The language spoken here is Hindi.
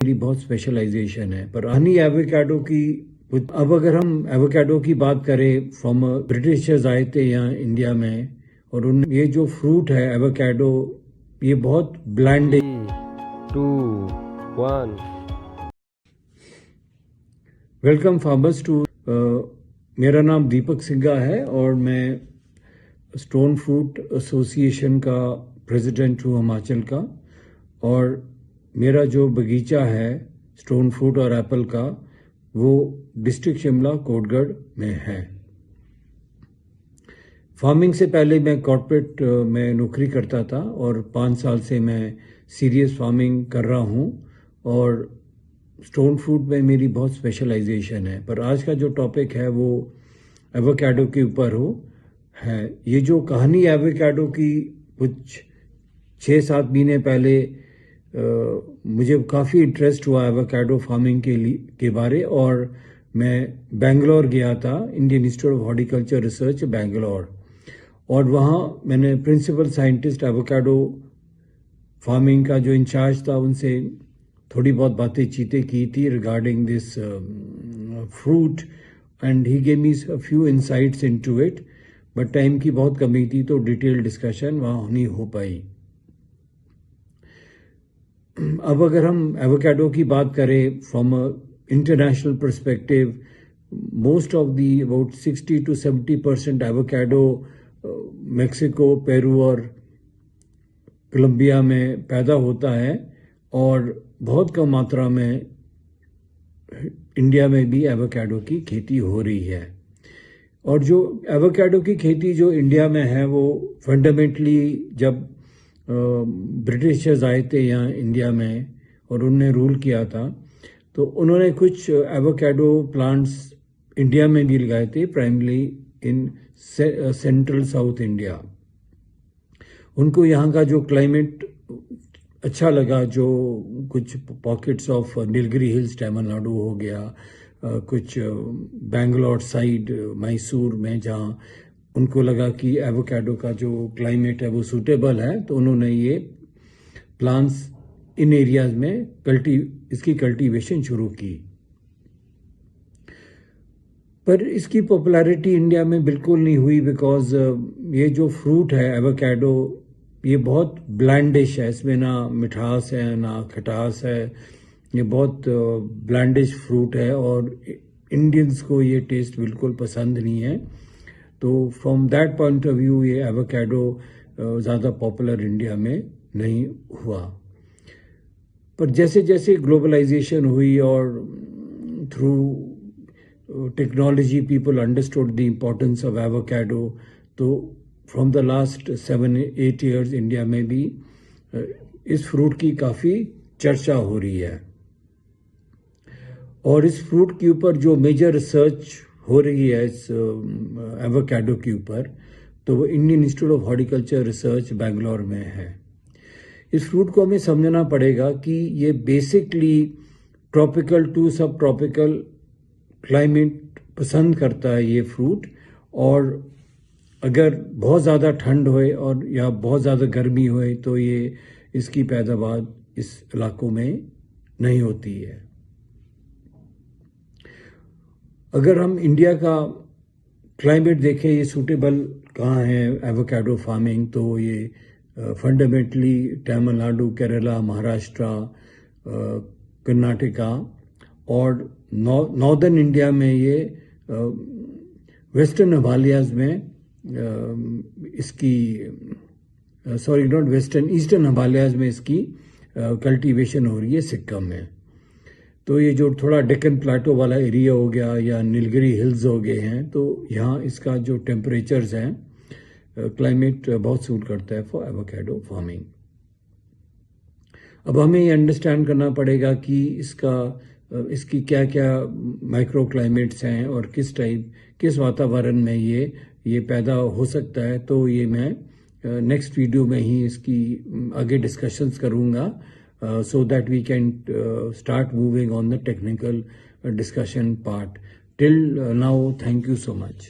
मेरी बहुत स्पेशलाइजेशन है, पर हनी एवोकाडो की अब अगर हम एवोकाडो की बात करें फ्रॉम ब्रिटिशर्स आए थे यहाँ इंडिया में, और उन ये जो फ्रूट है एवोकाडो, ये बहुत ब्लैंड है। 2, 1 वेलकम फार्मर्स टू मेरा नाम दीपक सिंघा है और मैं स्टोन फ्रूट एसोसिएशन का प्रेसिडेंट हूँ हिमाचल का। और मेरा जो बगीचा है स्टोन फ्रूट और एप्पल का, वो डिस्ट्रिक्ट शिमला कोटगढ़ में है। फार्मिंग से पहले मैं कॉर्पोरेट में नौकरी करता था और 5 साल से मैं सीरियस फार्मिंग कर रहा हूँ, और स्टोन फ्रूट में मेरी बहुत स्पेशलाइजेशन है। पर आज का जो टॉपिक है वो एवोकाडो के ऊपर है। ये जो कहानी एवोकाडो की, कुछ 6-7 महीने पहले मुझे काफ़ी इंटरेस्ट हुआ एवोकाडो फार्मिंग के बारे, और मैं बेंगलोर गया था, Indian institute of horticulture research Bangalore, और वहाँ मैंने प्रिंसिपल साइंटिस्ट एवोकाडो फार्मिंग का जो इंचार्ज था उनसे थोड़ी बहुत बातें चीतें की थी regarding this fruit, and he gave me a few insights into it, but time की बहुत कमी थी तो डिटेल डिस्कशन वहाँ नहीं हो पाई। अब अगर हम एवोकाडो की बात करें from international perspective, most of the about 60 to 70% avocado Mexico, Peru और कोलंबिया में पैदा होता है, और बहुत कम मात्रा में इंडिया में भी एवोकाडो की खेती हो रही है। और जो एवोकाडो की खेती जो इंडिया में है वो फंडामेंटली जब ब्रिटिशर्स आए थे यहाँ इंडिया में और उनने रूल किया था, तो उन्होंने कुछ एवोकाडो प्लांट्स इंडिया में भी लगाए थे, primarily in central south India. उनको यहाँ का जो क्लाइमेट अच्छा लगा, जो कुछ pockets of Nilgiri hills Tamil Nadu हो गया, कुछ बेंगलोर साइड मैसूर में, जहाँ उनको लगा कि एवोकाडो का जो क्लाइमेट है वो सूटेबल है, तो उन्होंने ये प्लांट्स इन एरियाज में इसकी कल्टीवेशन शुरू की। पर इसकी पॉपुलैरिटी इंडिया में बिल्कुल नहीं हुई, बिकॉज ये जो फ्रूट है एवोकाडो, ये बहुत ब्लैंडिश है, इसमें ना मिठास है ना खटास है, ये बहुत ब्लैंडिश फ्रूट है, और इंडियंस को ये टेस्ट बिल्कुल पसंद नहीं है। तो from that point of view ये एवोकाडो ज़्यादा पॉपुलर इंडिया में नहीं हुआ। पर जैसे जैसे ग्लोबलाइजेशन हुई और through technology people understood the importance of avocado, तो from the last 7-8 years India में भी इस फ्रूट की काफ़ी चर्चा हो रही है। और इस फ्रूट के ऊपर जो मेजर रिसर्च हो रही है इस एवोकाडो के ऊपर, तो वो Indian institute of horticulture research Bangalore में है। इस फ्रूट को हमें समझना पड़ेगा कि ये बेसिकली ट्रॉपिकल टू सब ट्रॉपिकल क्लाइमेट पसंद करता है ये फ्रूट, और अगर बहुत ज़्यादा ठंड होए और या बहुत ज़्यादा गर्मी होए तो ये इसकी पैदावार इस इलाकों में नहीं होती है। अगर हम इंडिया का क्लाइमेट देखें, ये सूटेबल कहाँ है एवोकाडो फार्मिंग, तो ये फंडामेंटली तमिलनाडु, केरला, महाराष्ट्र, कर्नाटका, और नॉर्दर्न इंडिया में ये वेस्टर्न हिमालयाज में इसकी sorry not western, eastern Himalayas में इसकी कल्टीवेशन हो रही है, सिक्किम में। तो ये जो थोड़ा डेक्कन प्लाटो वाला एरिया हो गया या नीलगिरी हिल्स हो गए हैं, तो यहाँ इसका जो टेम्परेचर्स हैं, क्लाइमेट बहुत सूट करता है फॉर एवोकाडो फार्मिंग। अब हमें ये अंडरस्टैंड करना पड़ेगा कि इसकी क्या क्या माइक्रो क्लाइमेट्स हैं और किस वातावरण में ये पैदा हो सकता है। तो ये मैं नेक्स्ट वीडियो में ही इसकी आगे डिस्कशंस करूँगा, so that we can start moving on the technical discussion part. Till now, thank you so much.